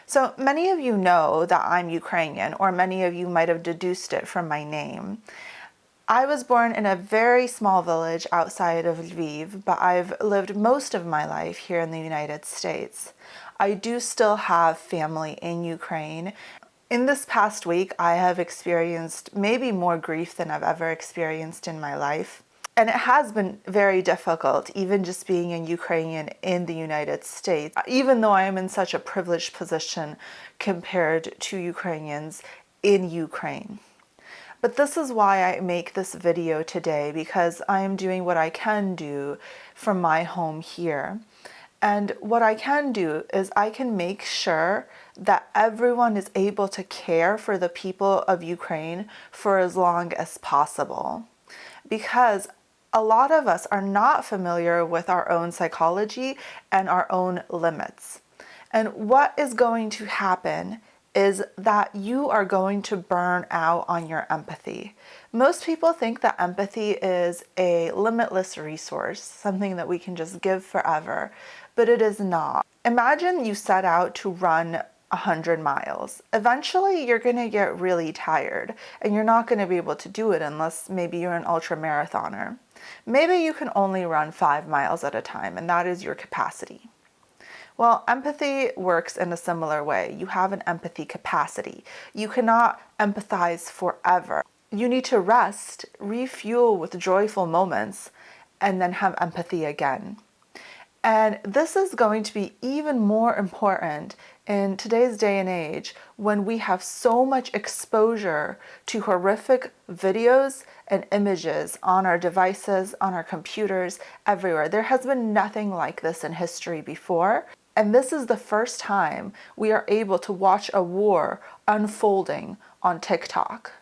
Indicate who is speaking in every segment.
Speaker 1: So many of you know that I'm Ukrainian, or many of you might have deduced it from my name. I was born in a very small village outside of Lviv, but I've lived most of my life here in the United States. I do still have family in Ukraine. In this past week, I have experienced maybe more grief than I've ever experienced in my life. And it has been very difficult, even just being a Ukrainian in the United States, even though I am in such a privileged position compared to Ukrainians in Ukraine. But this is why I make this video today, because I am doing what I can do from my home here. And what I can do is I can make sure that everyone is able to care for the people of Ukraine for as long as possible. Because a lot of us are not familiar with our own psychology and our own limits. And what is going to happen is that you are going to burn out on your empathy. Most people think that empathy is a limitless resource, something that we can just give forever, but it is not. Imagine you set out to run 100 miles. Eventually, you're going to get really tired, and you're not going to be able to do it unless maybe you're an ultra marathoner. Maybe you can only run 5 miles at a time, and that is your capacity. Well, empathy works in a similar way. You have an empathy capacity. You cannot empathize forever. You need to rest, refuel with joyful moments, and then have empathy again. And this is going to be even more important in today's day and age, when we have so much exposure to horrific videos and images on our devices, on our computers, everywhere. There has been nothing like this in history before. And this is the first time we are able to watch a war unfolding on TikTok.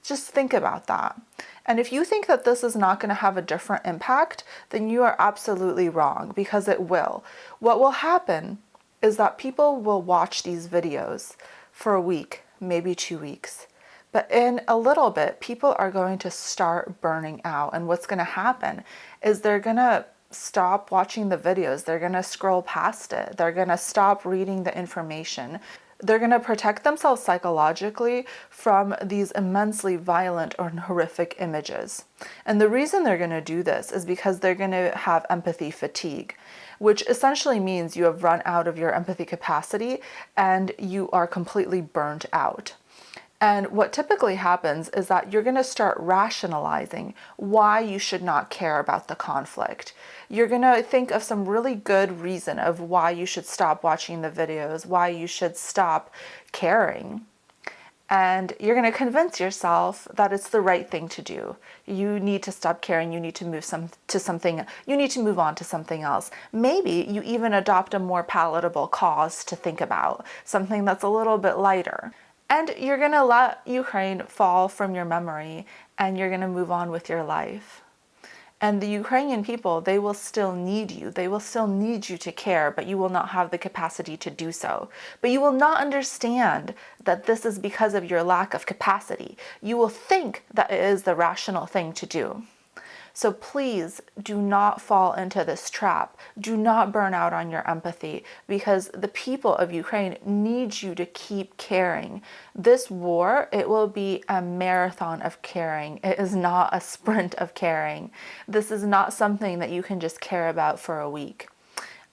Speaker 1: Just think about that. And if you think that this is not going to have a different impact, then you are absolutely wrong, because it will. What will happen is that people will watch these videos for a week, maybe 2 weeks. But in a little bit, people are going to start burning out. And what's going to happen is they're going to stop watching the videos. They're going to scroll past it. They're going to stop reading the information. They're going to protect themselves psychologically from these immensely violent or horrific images. And the reason they're going to do this is because they're going to have empathy fatigue, which essentially means you have run out of your empathy capacity and you are completely burnt out. And what typically happens is that you're going to start rationalizing why you should not care about the conflict. You're going to think of some really good reason of why you should stop watching the videos, why you should stop caring. And you're going to convince yourself that it's the right thing to do. You need to stop caring. You need to move you need to move on to something else. Maybe you even adopt a more palatable cause to think about, something that's a little bit lighter. And you're going to let Ukraine fall from your memory, and you're going to move on with your life. And the Ukrainian people, they will still need you. They will still need you to care, but you will not have the capacity to do so. But you will not understand that this is because of your lack of capacity. You will think that it is the rational thing to do. So please do not fall into this trap. Do not burn out on your empathy, because the people of Ukraine need you to keep caring. This war, it will be a marathon of caring. It is not a sprint of caring. This is not something that you can just care about for a week.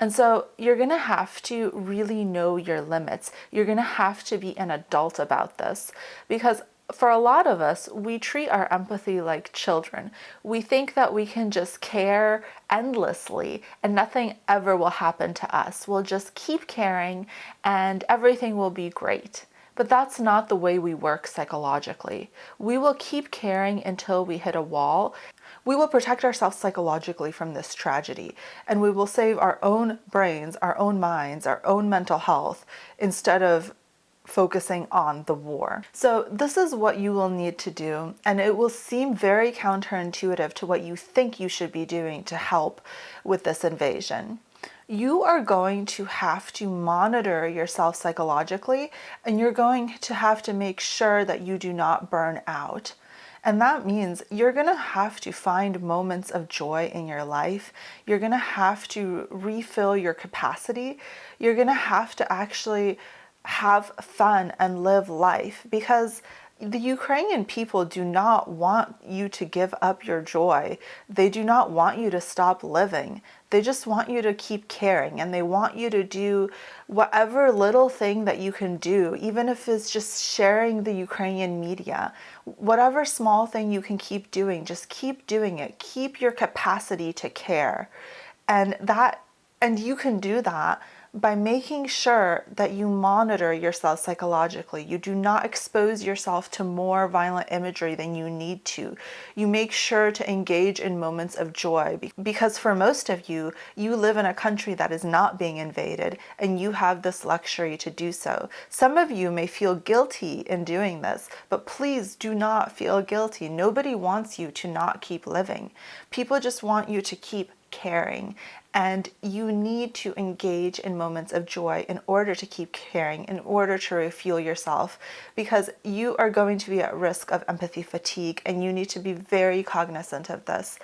Speaker 1: And so you're going to have to really know your limits. You're going to have to be an adult about this, because for a lot of us, we treat our empathy like children. We think that we can just care endlessly and nothing ever will happen to us. We'll just keep caring and everything will be great. But that's not the way we work psychologically. We will keep caring until we hit a wall. We will protect ourselves psychologically from this tragedy, and we will save our own brains, our own minds, our own mental health, instead of focusing on the war. So this is what you will need to do, and it will seem very counterintuitive to what you think you should be doing to help with this invasion. You are going to have to monitor yourself psychologically, and you're going to have to make sure that you do not burn out. And that means you're going to have to find moments of joy in your life. You're going to have to refill your capacity. You're going to have to actually have fun and live life, because the Ukrainian people do not want you to give up your joy. They do not want you to stop living. They just want you to keep caring, and they want you to do whatever little thing that you can do, even if it's just sharing the Ukrainian media. Whatever small thing you can keep doing, just keep doing it. Keep your capacity to care. And you can do that by making sure that you monitor yourself psychologically. You do not expose yourself to more violent imagery than you need to. You make sure to engage in moments of joy, because for most of you, you live in a country that is not being invaded, and you have this luxury to do so. Some of you may feel guilty in doing this, but please do not feel guilty. Nobody wants you to not keep living. People just want you to keep caring, and you need to engage in moments of joy in order to keep caring, in order to refuel yourself, because you are going to be at risk of empathy fatigue, and you need to be very cognizant of this.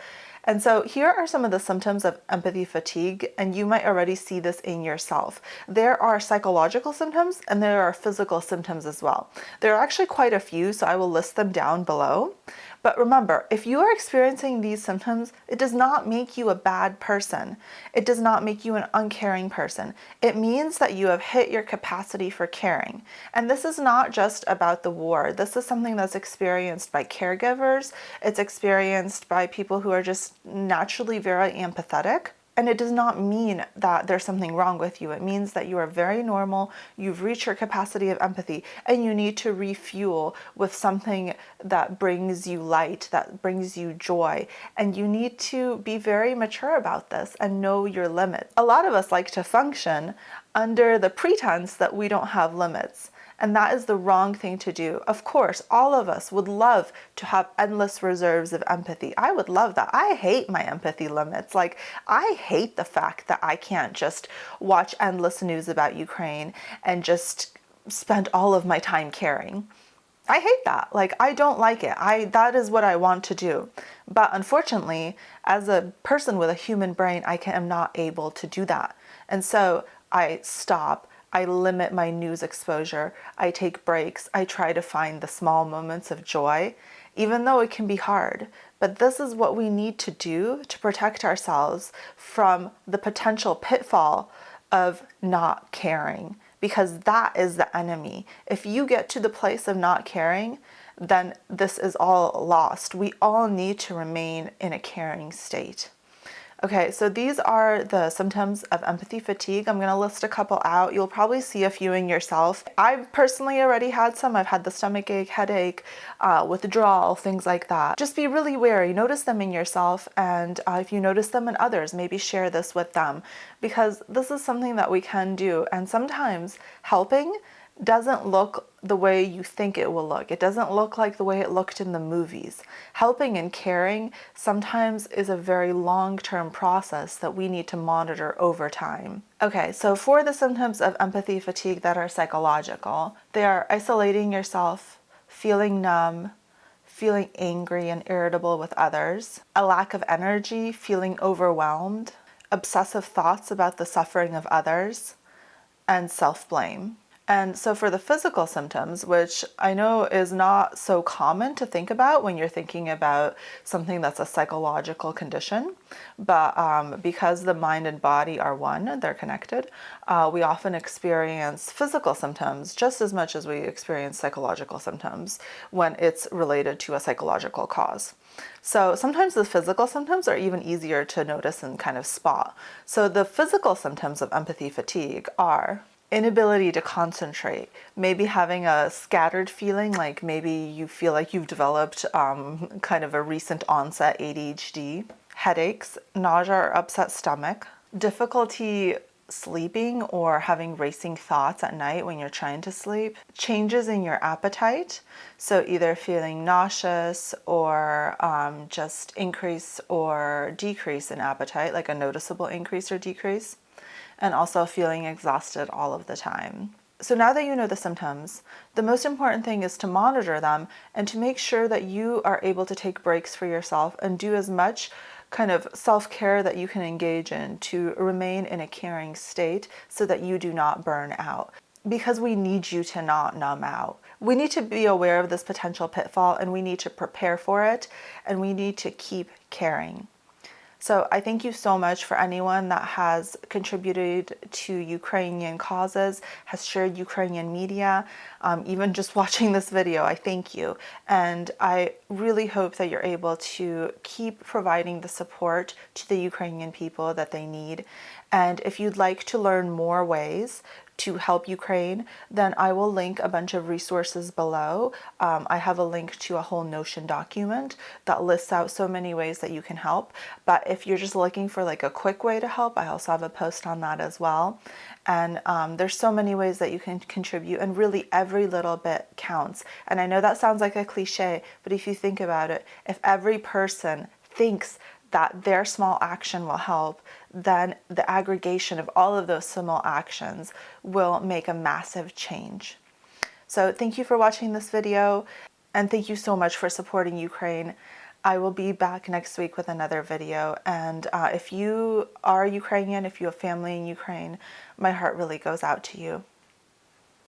Speaker 1: And so here are some of the symptoms of empathy fatigue, and you might already see this in yourself. There are psychological symptoms and there are physical symptoms as well. There are actually quite a few, so I will list them down below. But remember, if you are experiencing these symptoms, it does not make you a bad person. It does not make you an uncaring person. It means that you have hit your capacity for caring. And this is not just about the war. This is something that's experienced by caregivers. It's experienced by people who are just naturally very empathetic. And it does not mean that there's something wrong with you. It means that you are very normal, you've reached your capacity of empathy, and you need to refuel with something that brings you light, that brings you joy. And you need to be very mature about this and know your limits. A lot of us like to function under the pretense that we don't have limits. And that is the wrong thing to do. Of course, all of us would love to have endless reserves of empathy. I would love that. I hate my empathy limits. Like, I hate the fact that I can't just watch endless news about Ukraine and just spend all of my time caring. I hate that. Like, I don't like it. That is what I want to do. But unfortunately, as a person with a human brain, I am not able to do that. And so I stop. I limit my news exposure. I take breaks. I try to find the small moments of joy, even though it can be hard. But this is what we need to do to protect ourselves from the potential pitfall of not caring, because that is the enemy. If you get to the place of not caring, then this is all lost. We all need to remain in a caring state. Okay, so these are the symptoms of empathy fatigue. I'm going to list a couple out. You'll probably see a few in yourself. I've personally already had some. I've had the stomach ache, headache, withdrawal, things like that. Just be really wary. Notice them in yourself, and if you notice them in others, maybe share this with them, because this is something that we can do. And sometimes helping doesn't look the way you think it will look. It doesn't look like the way it looked in the movies. Helping and caring sometimes is a very long-term process that we need to monitor over time. Okay, so for the symptoms of empathy fatigue that are psychological, they are isolating yourself, feeling numb, feeling angry and irritable with others, a lack of energy, feeling overwhelmed, obsessive thoughts about the suffering of others, and self-blame. And so for the physical symptoms, which I know is not so common to think about when you're thinking about something that's a psychological condition, but because the mind and body are one, they're connected, we often experience physical symptoms just as much as we experience psychological symptoms when it's related to a psychological cause. So sometimes the physical symptoms are even easier to notice and kind of spot. So the physical symptoms of empathy fatigue are inability to concentrate, maybe having a scattered feeling, like maybe you feel like you've developed kind of a recent onset ADHD, headaches, nausea or upset stomach, difficulty sleeping or having racing thoughts at night when you're trying to sleep, changes in your appetite, so either feeling nauseous or just increase or decrease in appetite, like a noticeable increase or decrease, and also feeling exhausted all of the time. So now that you know the symptoms, the most important thing is to monitor them and to make sure that you are able to take breaks for yourself and do as much kind of self-care that you can engage in to remain in a caring state so that you do not burn out. because we need you to not numb out. We need to be aware of this potential pitfall, and we need to prepare for it, and we need to keep caring. So I thank you so much for anyone that has contributed to Ukrainian causes, has shared Ukrainian media, even just watching this video. I thank you. And I really hope that you're able to keep providing the support to the Ukrainian people that they need. And if you'd like to learn more ways to help Ukraine, then I will link a bunch of resources below. I have a link to a whole Notion document that lists out so many ways that you can help. But if you're just looking for like a quick way to help, I also have a post on that as well. And there's so many ways that you can contribute, and really every little bit counts. And I know that sounds like a cliche, but if you think about it, if every person thinks that their small action will help, then the aggregation of all of those small actions will make a massive change. So thank you for watching this video, and thank you so much for supporting Ukraine. I will be back next week with another video, and if you are Ukrainian, if you have family in Ukraine, my heart really goes out to you.